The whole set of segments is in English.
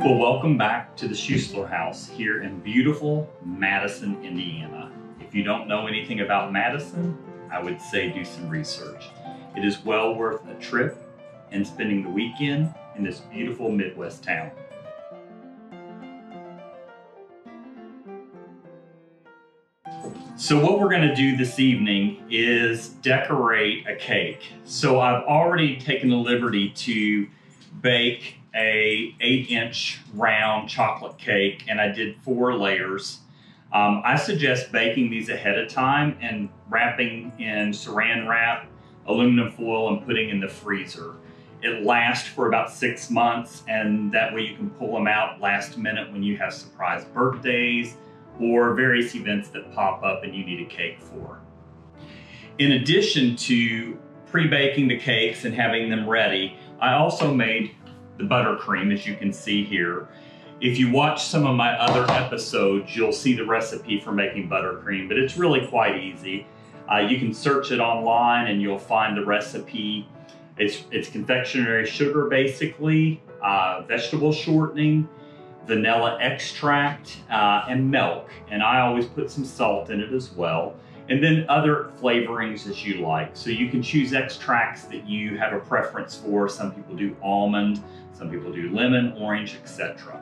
Well, welcome back to the Schuessler House here in beautiful Madison, Indiana. If you don't know anything about Madison, I would say do some research. It is well worth a trip and spending the weekend in this beautiful Midwest town. So what we're going to do this evening is decorate a cake. So I've already taken the liberty to bake a 8-inch round chocolate cake, and I did 4 layers. I suggest baking these ahead of time and wrapping in saran wrap, aluminum foil, and putting in the freezer. It lasts for about 6 months, and that way you can pull them out last minute when you have surprise birthdays or various events that pop up and you need a cake for. In addition to pre-baking the cakes and having them ready, I also made the buttercream, as you can see here. If you watch some of my other episodes, you'll see the recipe for making buttercream, but it's really quite easy. You can search it online and you'll find the recipe. It's confectionery sugar, basically, vegetable shortening, vanilla extract, and milk. And I always put some salt in it as well. And then other flavorings as you like. So you can choose extracts that you have a preference for. Some people do almond, some people do lemon, orange, etc.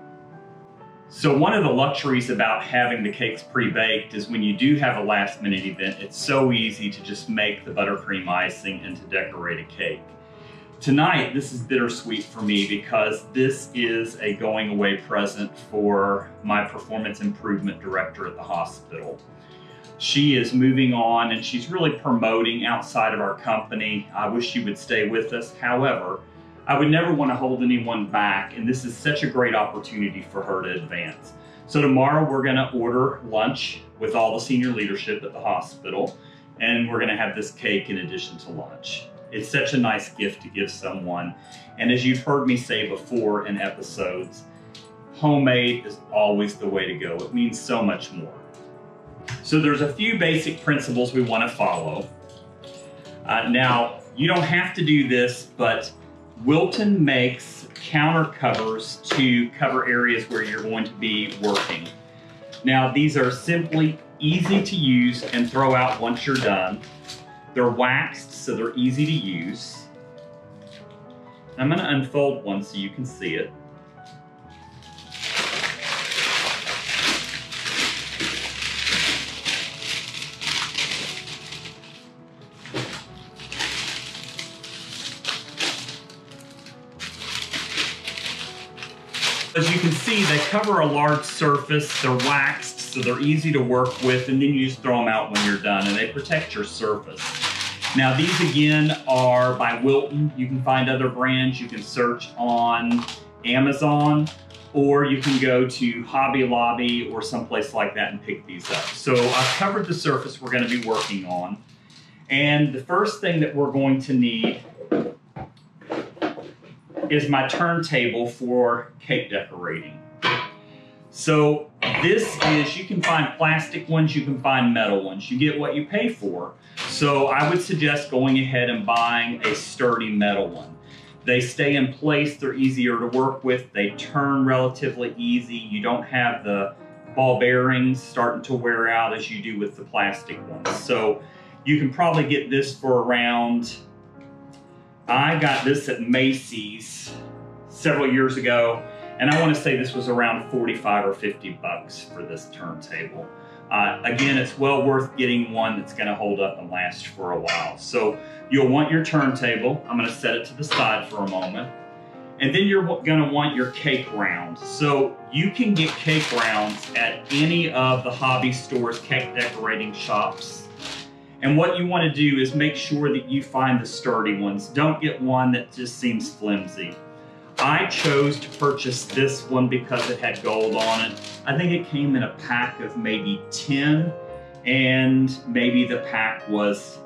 So one of the luxuries about having the cakes pre-baked is when you do have a last minute event, it's so easy to just make the buttercream icing and to decorate a cake. Tonight, this is bittersweet for me because this is a going away present for my performance improvement director at the hospital. She is moving on and she's really promoting outside of our company. I wish she would stay with us. However, I would never want to hold anyone back, and this is such a great opportunity for her to advance. So tomorrow we're going to order lunch with all the senior leadership at the hospital, and we're going to have this cake in addition to lunch. It's such a nice gift to give someone. And as you've heard me say before in episodes, homemade is always the way to go. It means so much more. So there's a few basic principles we want to follow. Now, you don't have to do this, but Wilton makes counter covers to cover areas where you're going to be working. Now, these are simply easy to use and throw out once you're done. They're waxed, so they're easy to use. I'm going to unfold one so you can see it. As you can see, they cover a large surface. They're waxed, so they're easy to work with, and then you just throw them out when you're done, and they protect your surface. Now, these again are by Wilton. You can find other brands. You can search on Amazon, or you can go to Hobby Lobby or someplace like that and pick these up. So I've covered the surface we're going to be working on. And the first thing that we're going to need is my turntable for cake decorating. So this is, you can find plastic ones, you can find metal ones. You get what you pay for. So I would suggest going ahead and buying a sturdy metal one. They stay in place, they're easier to work with, they turn relatively easy. You don't have the ball bearings starting to wear out as you do with the plastic ones. So you can probably get this for around, I got this at Macy's several years ago, and I want to say this was around 45 or 50 bucks for this turntable. Again, it's well worth getting one that's going to hold up and last for a while. So you'll want your turntable. I'm going to set it to the side for a moment. And then you're going to want your cake round. So you can get cake rounds at any of the hobby stores, cake decorating shops. And what you want to do is make sure that you find the sturdy ones. Don't get one that just seems flimsy. I chose to purchase this one because it had gold on it. I think it came in a pack of maybe 10, and maybe the pack was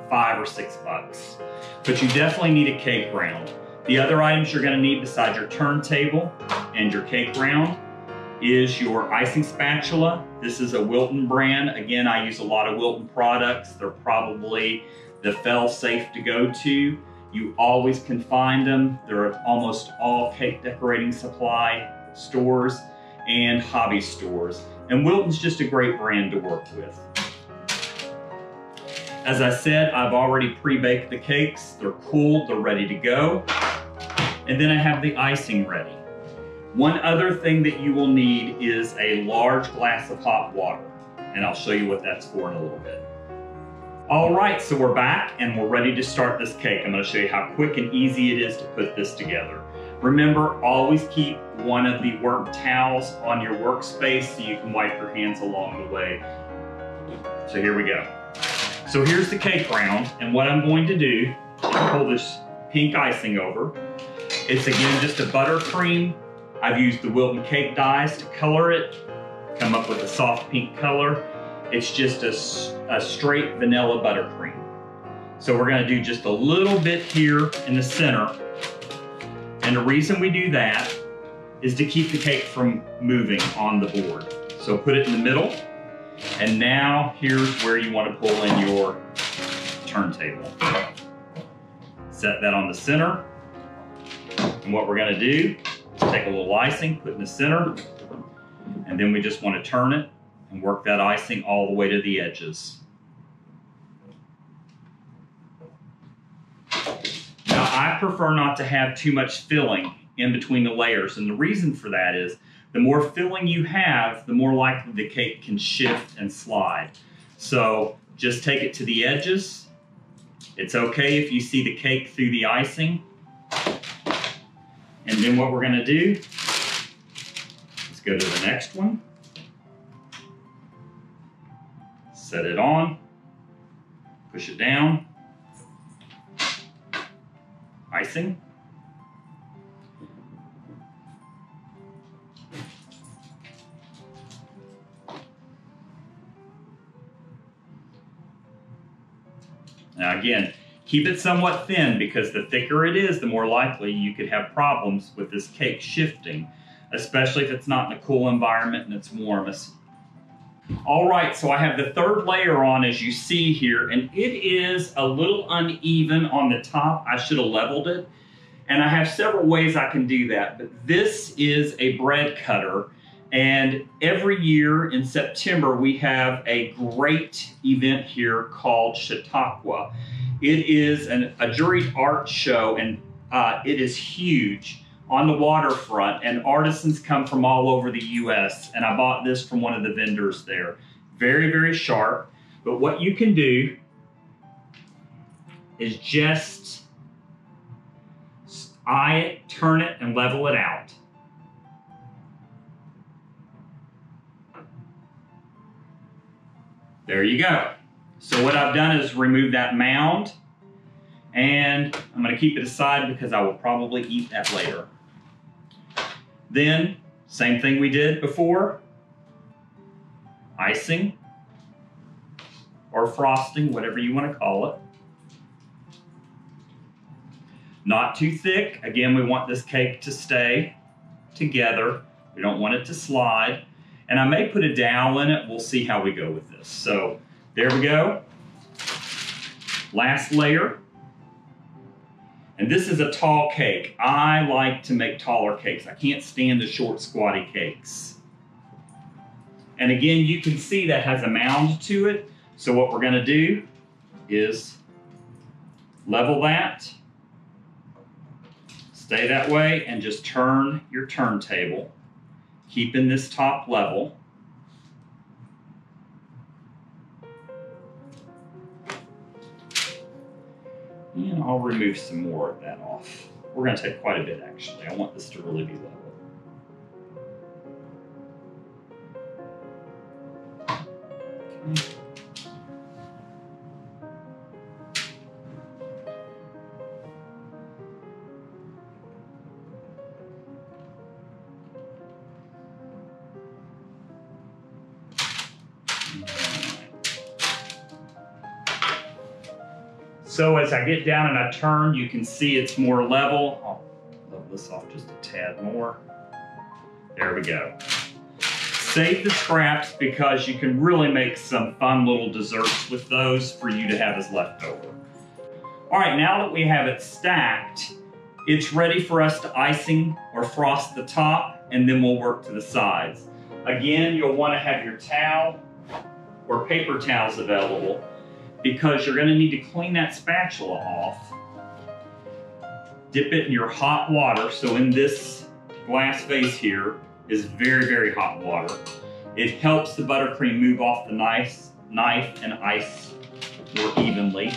5 or 6 bucks. But you definitely need a cake round. The other items you're going to need besides your turntable and your cake round is your icing spatula. This is a Wilton brand. Again, I use a lot of Wilton products. They're probably the fail-safe to go to. You always can find them. They're at almost all cake decorating supply stores and hobby stores. And Wilton's just a great brand to work with. As I said, I've already pre-baked the cakes. They're cooled, they're ready to go. And then I have the icing ready. One other thing that you will need is a large glass of hot water. And I'll show you what that's for in a little bit. All right, so we're back and we're ready to start this cake. I'm gonna show you how quick and easy it is to put this together. Remember, always keep one of the work towels on your workspace so you can wipe your hands along the way. So here we go. So here's the cake round, and what I'm going to do is pull this pink icing over. It's again just a buttercream. I've used the Wilton cake dyes to color it, come up with a soft pink color. It's just a straight vanilla buttercream. So we're gonna do just a little bit here in the center. And the reason we do that is to keep the cake from moving on the board. So put it in the middle. And now here's where you want to pull in your turntable. Set that on the center. And what we're going to do is take a little icing, put in the center, and then we just want to turn it and work that icing all the way to the edges. Now I prefer not to have too much filling in between the layers, and the reason for that is the more filling you have, the more likely the cake can shift and slide. So just take it to the edges. It's okay if you see the cake through the icing. And then what we're gonna do is go to the next one. Set it on, push it down, icing. Now again, keep it somewhat thin because the thicker it is, the more likely you could have problems with this cake shifting, especially if it's not in a cool environment and it's warm. All right, so I have the third layer on, as you see here, and it is a little uneven on the top. I should have leveled it, and I have several ways I can do that, but this is a bread cutter. And every year in September, we have a great event here called Chautauqua. It is a juried art show, and it is huge on the waterfront, and artisans come from all over the US, and I bought this from one of the vendors there. Very, very sharp, but what you can do is just eye it, turn it, and level it out. There you go. So what I've done is remove that mound, and I'm gonna keep it aside because I will probably eat that later. Then, same thing we did before, icing or frosting, whatever you wanna call it. Not too thick. Again, we want this cake to stay together. We don't want it to slide. And I may put a dowel in it. We'll see how we go with this. So there we go. Last layer. And this is a tall cake. I like to make taller cakes. I can't stand the short, squatty cakes. And again, you can see that has a mound to it. So what we're gonna do is level that, stay that way, and just turn your turntable, keeping this top level. And I'll remove some more of that off. We're gonna take quite a bit actually. I want this to really be level. Okay. So as I get down and I turn, you can see it's more level. I'll level this off just a tad more. There we go. Save the scraps because you can really make some fun little desserts with those for you to have as leftover. All right, now that we have it stacked, it's ready for us to icing or frost the top, and then we'll work to the sides. Again, you'll want to have your towel or paper towels available because you're going to need to clean that spatula off. Dip it in your hot water. So in this glass vase here is very, very hot water. It helps the buttercream move off the knife and ice more evenly.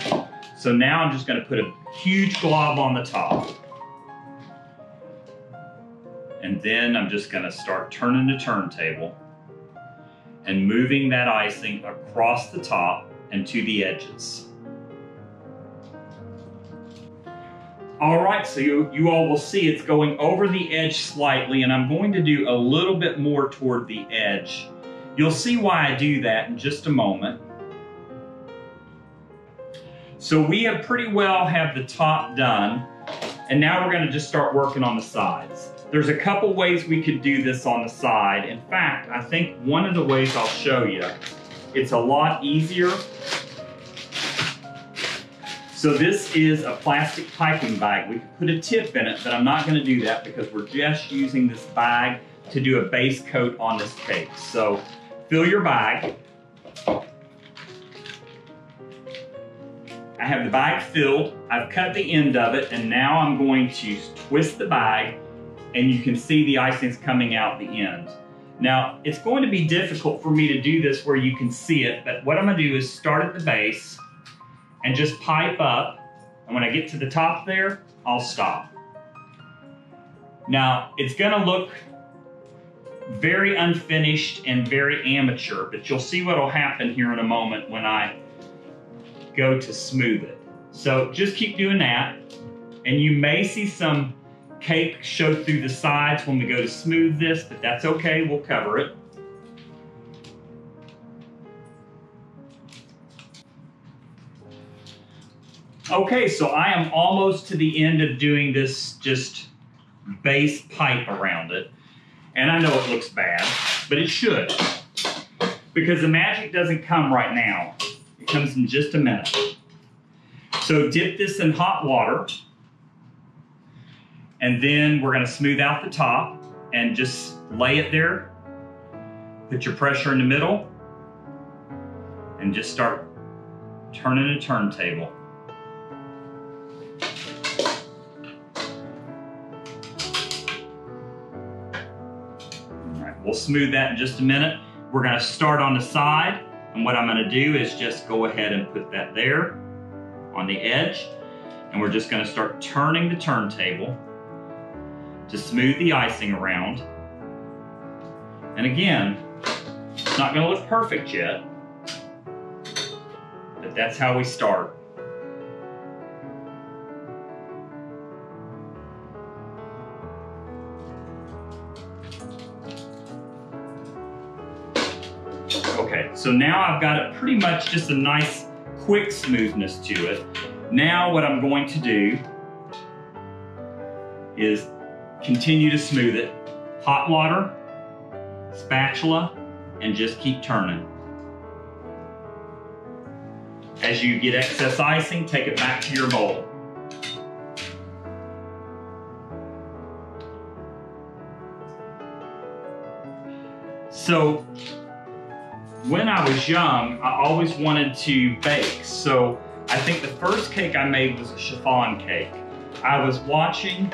So now I'm just going to put a huge glob on the top. And then I'm just going to start turning the turntable and moving that icing across the top and to the edges. All right, so you all will see it's going over the edge slightly, and I'm going to do a little bit more toward the edge. You'll see why I do that in just a moment. So we have pretty well have the top done, and now we're going to just start working on the sides. There's a couple ways we could do this on the side. In fact, I think one of the ways I'll show you, it's a lot easier. So this is a plastic piping bag. We could put a tip in it, but I'm not going to do that because we're just using this bag to do a base coat on this cake. So fill your bag. I have the bag filled. I've cut the end of it, and now I'm going to twist the bag, and you can see the icing's coming out the end. Now, it's going to be difficult for me to do this where you can see it, but what I'm going to do is start at the base and just pipe up, and when I get to the top there, I'll stop. Now, it's going to look very unfinished and very amateur, but you'll see what will happen here in a moment when I go to smooth it. So just keep doing that, and you may see some cake show through the sides when we go to smooth this, but that's okay, we'll cover it. Okay, so I am almost to the end of doing this just base pipe around it. And I know it looks bad, but it should. Because the magic doesn't come right now. It comes in just a minute. So dip this in hot water. And then we're going to smooth out the top and just lay it there. Put your pressure in the middle. And just start turning the turntable. We'll smooth that in just a minute. We're going to start on the side, and what I'm going to do is just go ahead and put that there on the edge, and we're just going to start turning the turntable to smooth the icing around. And again, it's not going to look perfect yet, but that's how we start. Okay, so now I've got it pretty much just a nice quick smoothness to it. Now what I'm going to do is continue to smooth it. Hot water, spatula, and just keep turning. As you get excess icing, take it back to your bowl. So, when I was young, I always wanted to bake. So I think the first cake I made was a chiffon cake. I was watching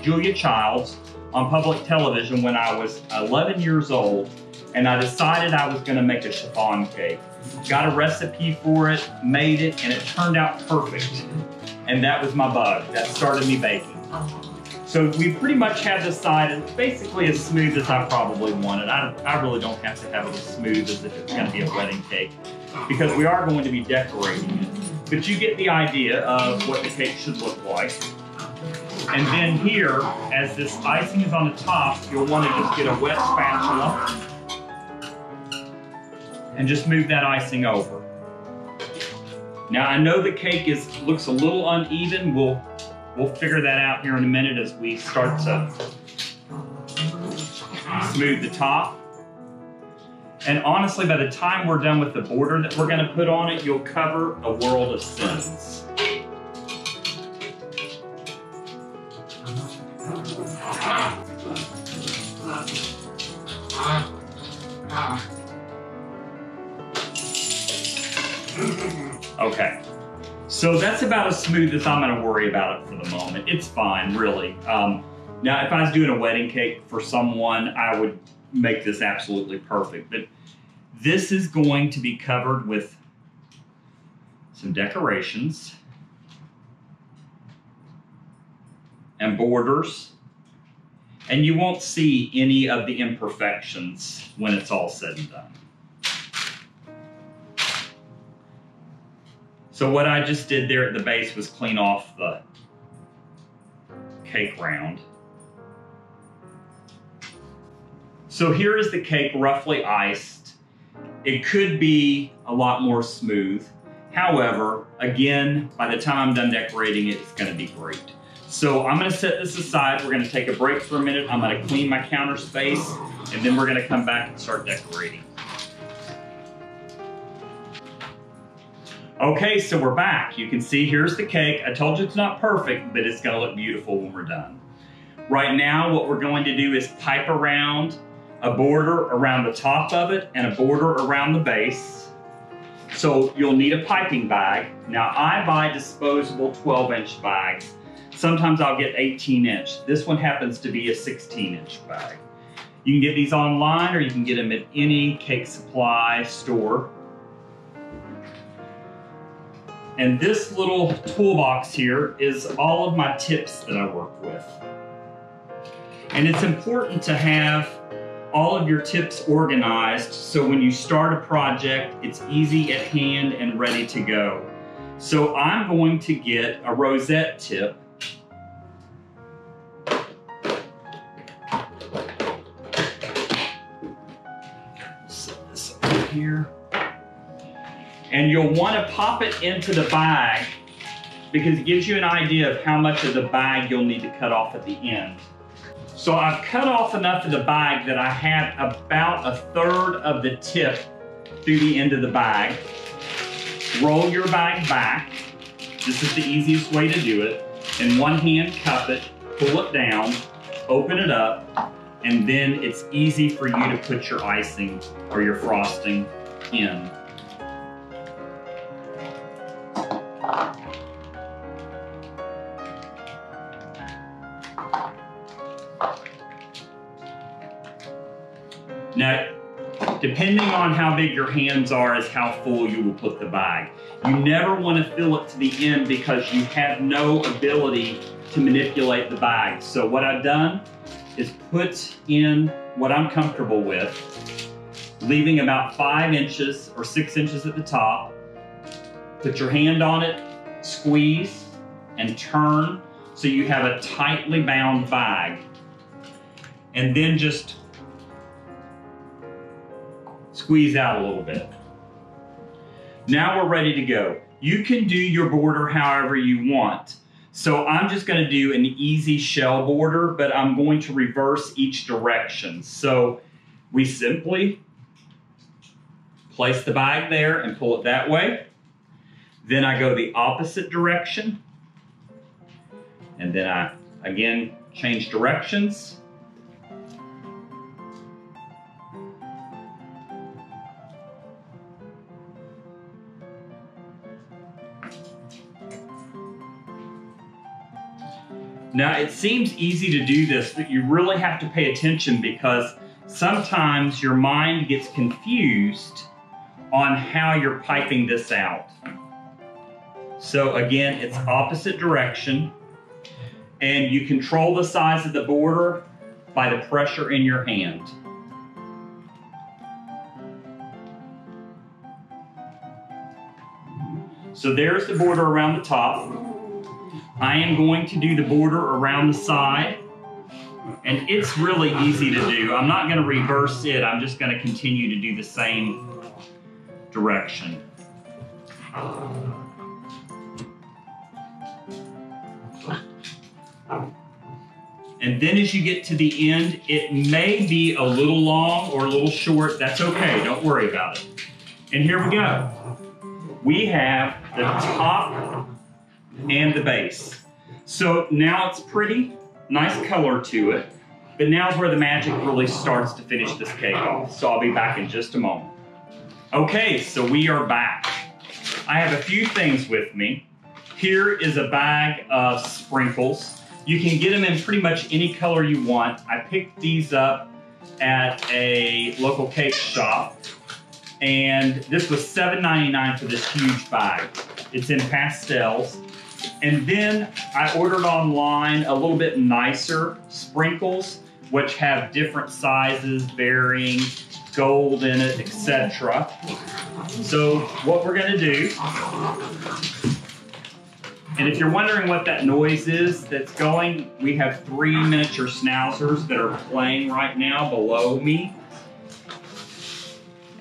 Julia Childs on public television when I was 11 years old, and I decided I was going to make a chiffon cake. Got a recipe for it, made it, and it turned out perfect. And that was my bug. That started me baking. So we pretty much have this side as basically as smooth as I probably wanted. I really don't have to have it as smooth as if it's going to be a wedding cake because we are going to be decorating it. But you get the idea of what the cake should look like. And then here, as this icing is on the top, you'll want to just get a wet spatula and just move that icing over. Now I know the cake looks a little uneven. We'll figure that out here in a minute as we start to smooth the top. And honestly, by the time we're done with the border that we're going to put on it, you'll cover a world of sins. So that's about as smooth as I'm gonna worry about it for the moment. It's fine, really. Now, if I was doing a wedding cake for someone, I would make this absolutely perfect. But this is going to be covered with some decorations and borders, and you won't see any of the imperfections when it's all said and done. So what I just did there at the base was clean off the cake round. So here is the cake roughly iced. It could be a lot more smooth. However, again, by the time I'm done decorating it, it's gonna be great. So I'm gonna set this aside. We're gonna take a break for a minute. I'm gonna clean my counter space, and then we're gonna come back and start decorating. Okay, so we're back. You can see here's the cake. I told you it's not perfect, but it's gonna look beautiful when we're done. Right now, what we're going to do is pipe around a border around the top of it and a border around the base. So you'll need a piping bag. Now I buy disposable 12-inch bags. Sometimes I'll get 18-inch. This one happens to be a 16-inch bag. You can get these online or you can get them at any cake supply store. And this little toolbox here is all of my tips that I work with. And it's important to have all of your tips organized so when you start a project, it's easy at hand and ready to go. So I'm going to get a rosette tip. Set this over here. And you'll want to pop it into the bag because it gives you an idea of how much of the bag you'll need to cut off at the end. So I've cut off enough of the bag that I have about 1/3 of the tip through the end of the bag. Roll your bag back. This is the easiest way to do it. In one hand, cup it, pull it down, open it up, and then it's easy for you to put your icing or your frosting in. Now, depending on how big your hands are is how full you will put the bag. You never want to fill it to the end because you have no ability to manipulate the bag. So what I've done is put in what I'm comfortable with, leaving about 5 inches or 6 inches at the top. Put your hand on it, squeeze, and turn so you have a tightly bound bag. And then just squeeze out a little bit. Now we're ready to go. You can do your border however you want. So I'm just going to do an easy shell border, but I'm going to reverse each direction. So we simply place the bag there and pull it that way. Then I go the opposite direction. And then I, again, change directions. Now, it seems easy to do this, but you really have to pay attention because sometimes your mind gets confused on how you're piping this out. So again, it's opposite direction, and you control the size of the border by the pressure in your hand. So there's the border around the top. I am going to do the border around the side, and it's really easy to do. I'm not going to reverse it. I'm just going to continue to do the same direction. And then as you get to the end, it may be a little long or a little short. That's okay. Don't worry about it. And here we go. We have the top and the base. So now it's pretty, nice color to it, but now's where the magic really starts to finish this cake off. So I'll be back in just a moment. Okay, so we are back. I have a few things with me. Here is a bag of sprinkles. You can get them in pretty much any color you want. I picked these up at a local cake shop, and this was $7.99 for this huge bag. It's in pastels. And then I ordered online a little bit nicer sprinkles, which have different sizes, varying gold in it, etc. So what we're gonna do, and if you're wondering what that noise is that's going, we have 3 miniature schnauzers that are playing right now below me.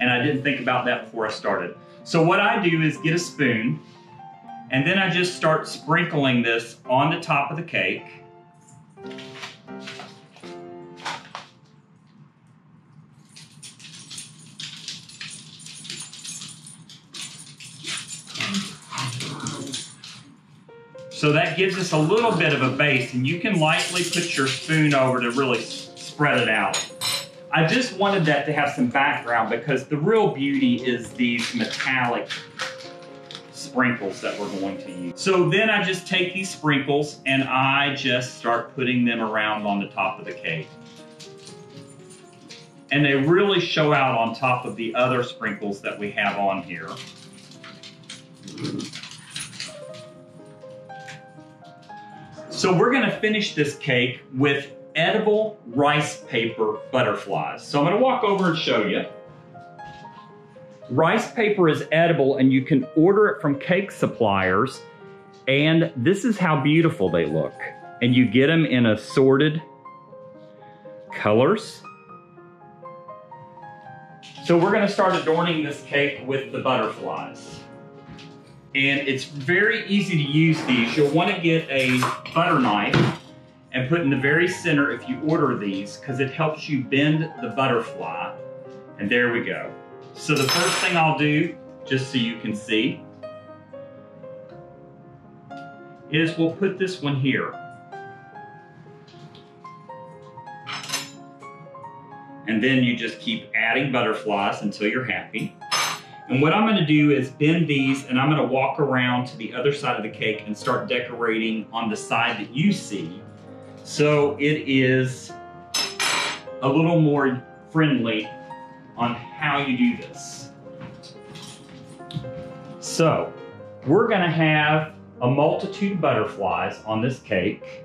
And I didn't think about that before I started. So what I do is get a spoon, and then I just start sprinkling this on the top of the cake. So that gives us a little bit of a base, and you can lightly put your spoon over to really spread it out. I just wanted that to have some background because the real beauty is these metallic sprinkles that we're going to use. So then I just take these sprinkles and I just start putting them around on the top of the cake. And they really show out on top of the other sprinkles that we have on here. So we're gonna finish this cake with edible rice paper butterflies. So I'm gonna walk over and show you. Rice paper is edible and you can order it from cake suppliers, and this is how beautiful they look. And you get them in assorted colors. So we're gonna start adorning this cake with the butterflies. And it's very easy to use these. You'll wanna get a butter knife and put in the very center if you order these, because it helps you bend the butterfly. And there we go. So the first thing I'll do, just so you can see, is we'll put this one here. And then you just keep adding butterflies until you're happy. And what I'm gonna do is bend these, and I'm gonna walk around to the other side of the cake and start decorating on the side that you see. So it is a little more friendly on how you do this. So we're gonna have a multitude of butterflies on this cake.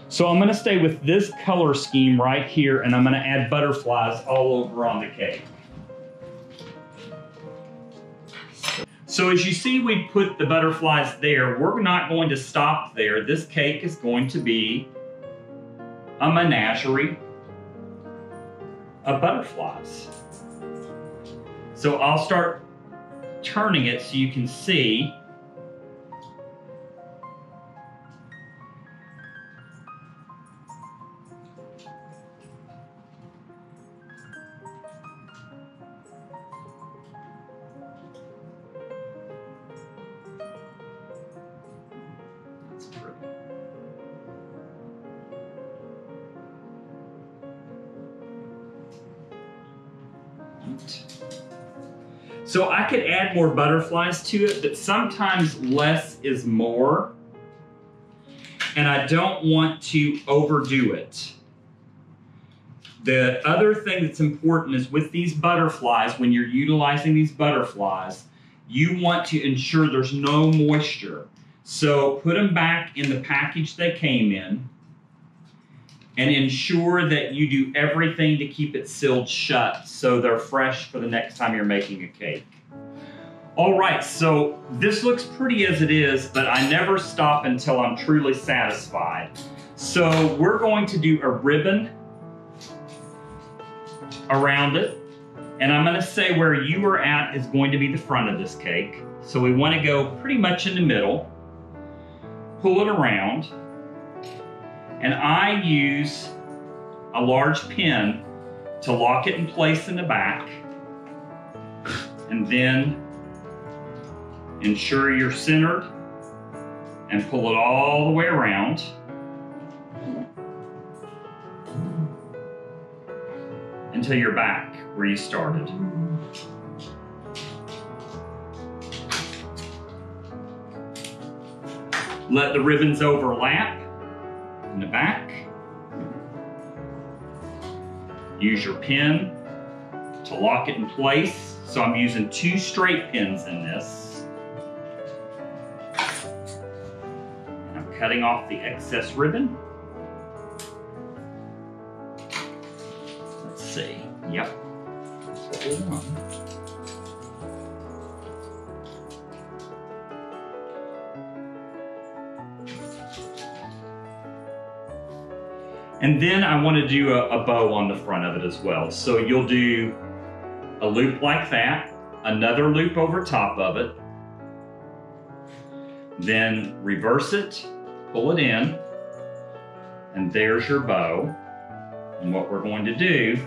So I'm gonna stay with this color scheme right here, and I'm gonna add butterflies all over on the cake. So as you see, we put the butterflies there. We're not going to stop there. This cake is going to be a menagerie of butterflies. So I'll start turning it so you can see. So I could add more butterflies to it, but sometimes less is more. And I don't want to overdo it. The other thing that's important is with these butterflies, when you're utilizing these butterflies, you want to ensure there's no moisture. So put them back in the package they came in, and ensure that you do everything to keep it sealed shut so they're fresh for the next time you're making a cake. All right, so this looks pretty as it is, but I never stop until I'm truly satisfied. So we're going to do a ribbon around it, and I'm gonna say where you are at is going to be the front of this cake. So we wanna go pretty much in the middle, pull it around, and I use a large pin to lock it in place in the back, and then ensure you're centered and pull it all the way around. Until you're back where you started. Let the ribbons overlap in the back. Use your pin to lock it in place. So I'm using 2 straight pins in this. And I'm cutting off the excess ribbon. Let's see. Yep. That's what we want. And then I want to do a bow on the front of it as well. So you'll do a loop like that, another loop over top of it, then reverse it, pull it in, and there's your bow. And what we're going to do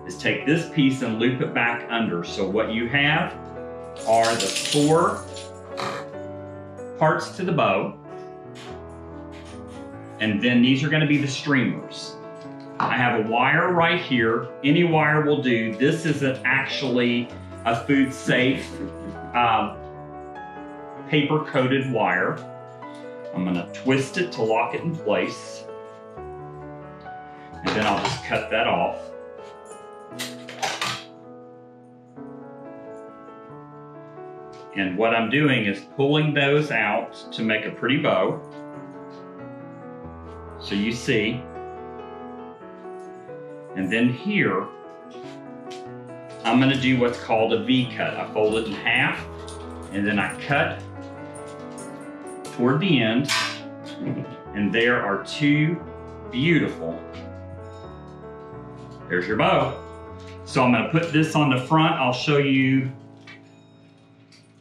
is take this piece and loop it back under. So what you have are the 4 parts to the bow. And then these are going to be the streamers. I have a wire right here. Any wire will do. This isn't actually a food safe paper coated wire. I'm going to twist it to lock it in place. And then I'll just cut that off. And what I'm doing is pulling those out to make a pretty bow. So you see, and then here, I'm going to do what's called a V cut. I fold it in half, and then I cut toward the end, and there are 2 beautiful, there's your bow. So I'm going to put this on the front. I'll show you,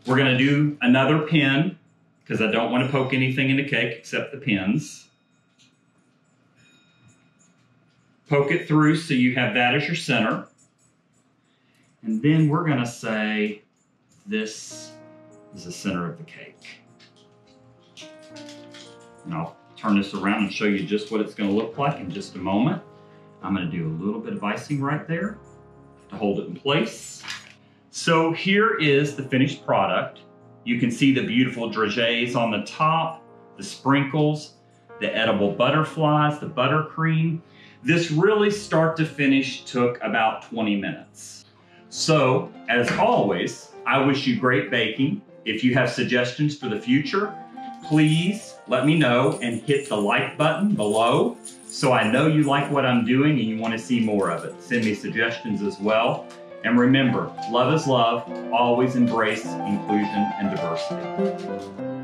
we're going to do another pin, because I don't want to poke anything in the cake except the pins. Poke it through so you have that as your center. And then we're going to say this is the center of the cake. And I'll turn this around and show you just what it's going to look like in just a moment. I'm going to do a little bit of icing right there to hold it in place. So here is the finished product. You can see the beautiful dragées on the top, the sprinkles, the edible butterflies, the buttercream. This really start to finish took about 20 minutes. So, as always, I wish you great baking. If you have suggestions for the future, please let me know and hit the like button below so I know you like what I'm doing and you want to see more of it. Send me suggestions as well. And remember, love is love. Always embrace inclusion and diversity.